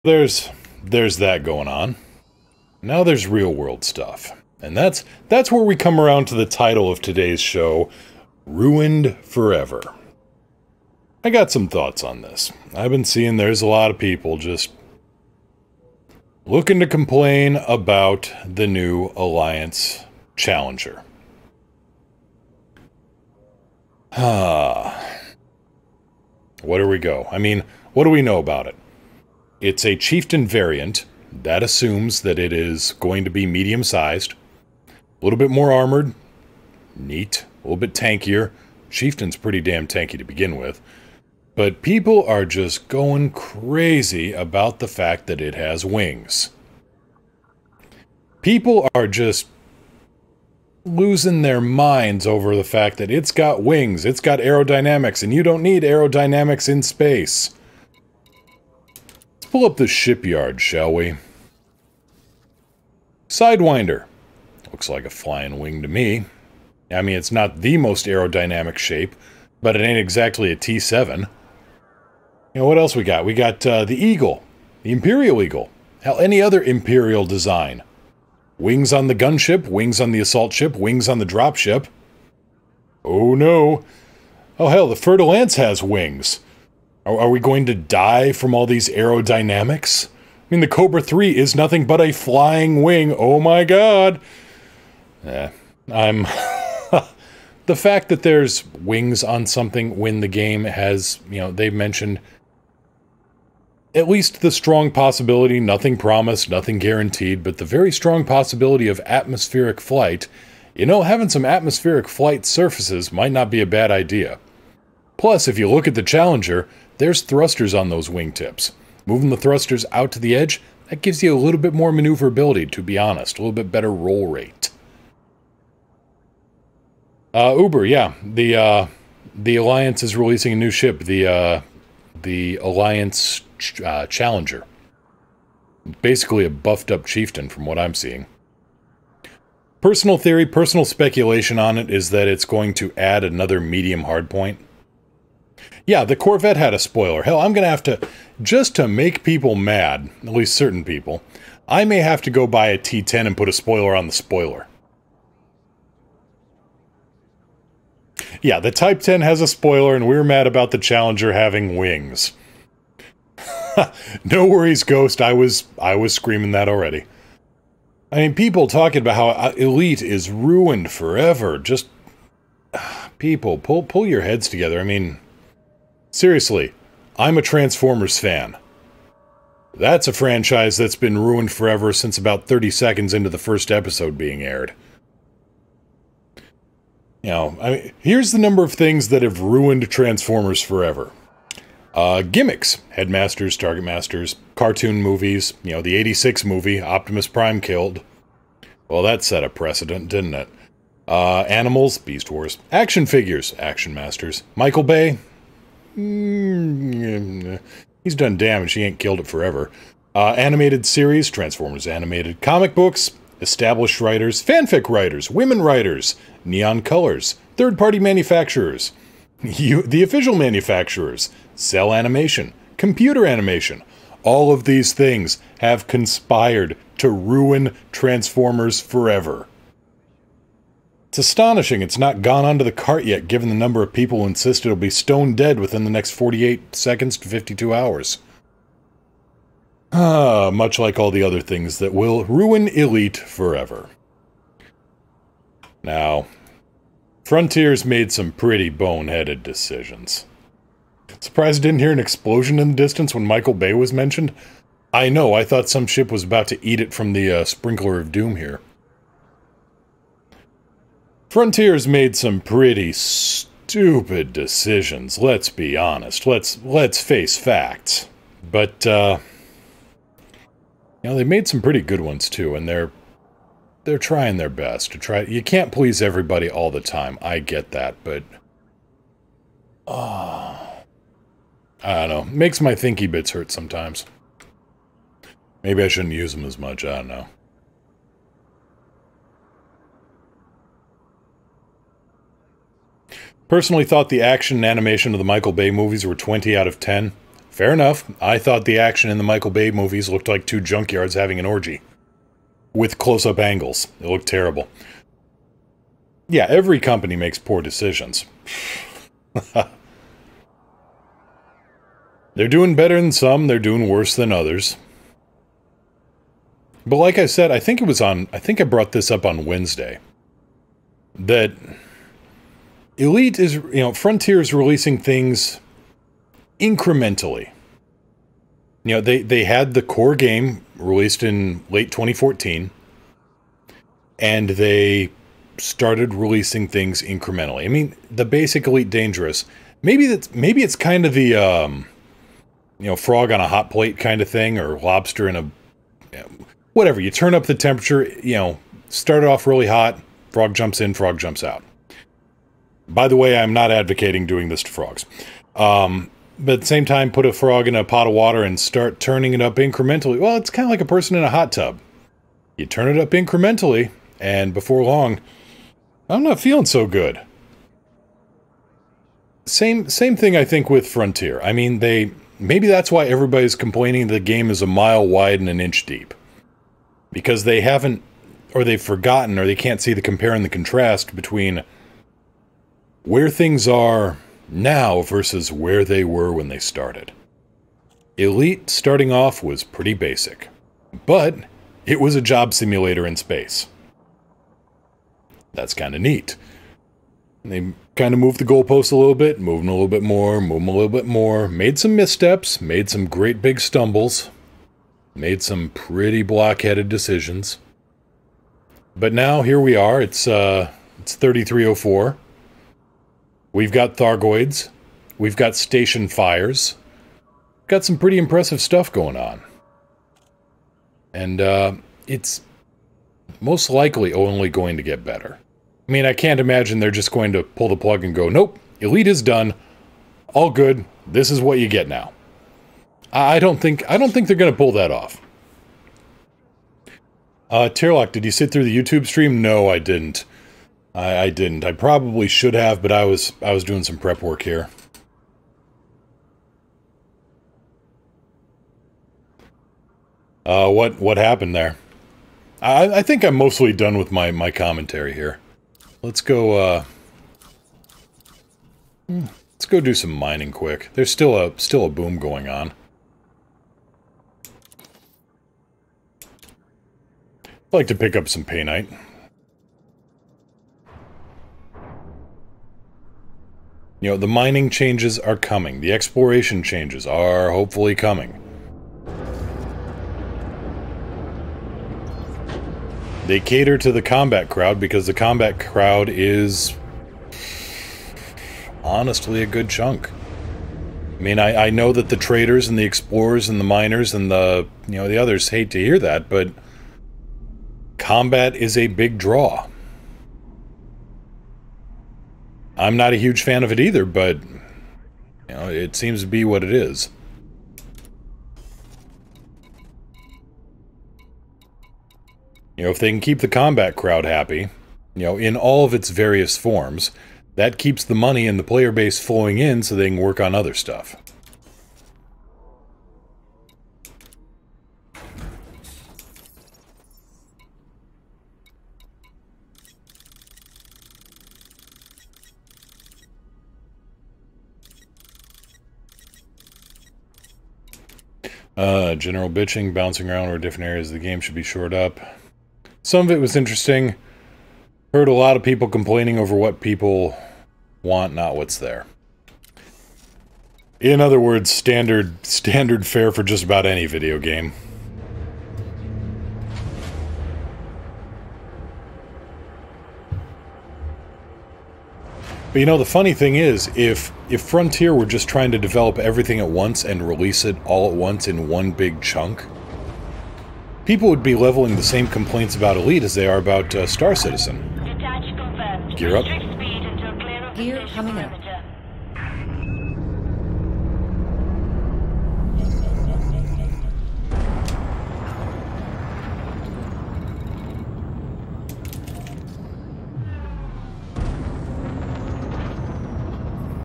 There's that going on. Now there's real world stuff. And that's where we come around to the title of today's show, Ruined Forever. I got some thoughts on this. I've been seeing there's a lot of people just looking to complain about the new Alliance Challenger. Where do we go? I mean, what do we know about it? It's a Chieftain variant. That assumes that it is going to be medium-sized. A little bit more armored. Neat. A little bit tankier. Chieftain's pretty damn tanky to begin with. But people are just going crazy about the fact that it has wings. People are just losing their minds over the fact that it's got wings, it's got aerodynamics, and you don't need aerodynamics in space. Let's pull up the shipyard, shall we? Sidewinder. Looks like a flying wing to me. I mean, it's not the most aerodynamic shape, but it ain't exactly a T-7. You know, what else we got? We got the Eagle. The Imperial Eagle. Hell, any other Imperial design. Wings on the gunship, wings on the assault ship, wings on the dropship. Oh no. Oh hell, the Fertile Lance has wings. Are we going to die from all these aerodynamics? I mean, the Cobra 3 is nothing but a flying wing. Oh my god. I'm... The fact that there's wings on something when the game has, you know, they've mentioned at least the strong possibility, nothing promised, nothing guaranteed, but the very strong possibility of atmospheric flight, you know, having some atmospheric flight surfaces might not be a bad idea. Plus, if you look at the Challenger, there's thrusters on those wingtips. Moving the thrusters out to the edge, that gives you a little bit more maneuverability, to be honest, a little bit better roll rate. Uber, yeah, the Alliance is releasing a new ship, the Alliance Challenger. Basically a buffed up chieftain from what I'm seeing. Personal theory, personal speculation on it is that it's going to add another medium hardpoint. Yeah, the Corvette had a spoiler. Hell, I'm going to have to, just to make people mad, at least certain people, I may have to go buy a T10 and put a spoiler on the spoiler. Yeah, the Type 10 has a spoiler, and we're mad about the Challenger having wings. No worries, Ghost. I was screaming that already. I mean, people talking about how Elite is ruined forever. Just... people, pull your heads together. I mean, seriously, I'm a Transformers fan. That's a franchise that's been ruined forever since about 30 seconds into the first episode being aired. You know, I mean, here's the number of things that have ruined Transformers forever. Gimmicks. Headmasters, Target Masters, cartoon movies, you know, the 86 movie, Optimus Prime killed. Well, that set a precedent, didn't it? Animals, Beast Wars. Action figures, Action Masters. Michael Bay? He's done damage, he ain't killed it forever. Animated series, Transformers Animated. Comic books, established writers, fanfic writers, women writers, neon colors, third-party manufacturers, the official manufacturers, cell animation, computer animation. All of these things have conspired to ruin Transformers forever. It's astonishing it's not gone onto the cart yet, given the number of people who insist it'll be stone dead within the next 48 seconds to 52 hours. Much like all the other things that will ruin Elite forever. Now, Frontier's made some pretty boneheaded decisions. Surprised I didn't hear an explosion in the distance when Michael Bay was mentioned? I know, I thought some ship was about to eat it from the sprinkler of doom here. Frontier's made some pretty stupid decisions, let's be honest. Let's face facts. But, you know, they made some pretty good ones too, and they're trying their best to try. You can't please everybody all the time. I get that, but I don't know. Makes my thinky bits hurt sometimes. Maybe I shouldn't use them as much. I don't know. Personally thought the action and animation of the Michael Bay movies were 20 out of 10. Fair enough. I thought the action in the Michael Bay movies looked like two junkyards having an orgy. With close-up angles. It looked terrible. Yeah, every company makes poor decisions. They're doing better than some, they're doing worse than others. But like I said, I think I brought this up on Wednesday. That Elite is, Frontier is releasing things incrementally. They had the core game released in late 2014, and they started releasing things incrementally. I mean, the basic Elite Dangerous, maybe it's kind of the frog on a hot plate kind of thing, or lobster in a whatever. You turn up the temperature, start it off really hot, frog jumps in, frog jumps out. By the way, I'm not advocating doing this to frogs. But at the same time, put a frog in a pot of water and start turning it up incrementally. Well, it's kind of like a person in a hot tub. You turn it up incrementally, and before long, I'm not feeling so good. Same thing, I think, with Frontier. I mean, maybe that's why everybody's complaining the game is a mile wide and an inch deep. Because they haven't, or they've forgotten, or they can't see the compare and the contrast between where things are now versus where they were when they started. Elite, starting off, was pretty basic. But it was a job simulator in space. That's kind of neat. They kind of moved the goalposts a little bit, moved them a little bit more, moved them a little bit more, made some missteps, made some great big stumbles, made some pretty blockheaded decisions. But now, here we are, it's 3304. We've got Thargoids. We've got station fires. Got some pretty impressive stuff going on. And it's most likely only going to get better. I mean, I can't imagine they're just going to pull the plug and go, nope, Elite is done. All good. This is what you get now. I don't think they're going to pull that off. Tierlock, did you sit through the YouTube stream? No, I didn't. I didn't. I probably should have, but I was doing some prep work here. What happened there? I think I'm mostly done with my commentary here. Let's go do some mining quick. There's still a boom going on. I'd like to pick up some painite. The mining changes are coming. The exploration changes are hopefully coming. They cater to the combat crowd because the combat crowd is honestly a good chunk. I mean, I know that the traders and the explorers and the miners and the others hate to hear that, but combat is a big draw. I'm not a huge fan of it either, but it seems to be what it is. If they can keep the combat crowd happy, in all of its various forms, that keeps the money and the player base flowing in so they can work on other stuff. General bitching, bouncing around where different areas of the game should be shored up. Some of it was interesting. Heard a lot of people complaining over what people want, not what's there. In other words, standard fare for just about any video game. But the funny thing is, if Frontier were just trying to develop everything at once and release it all at once in one big chunk, people would be leveling the same complaints about Elite as they are about Star Citizen. Gear up. Gear coming up.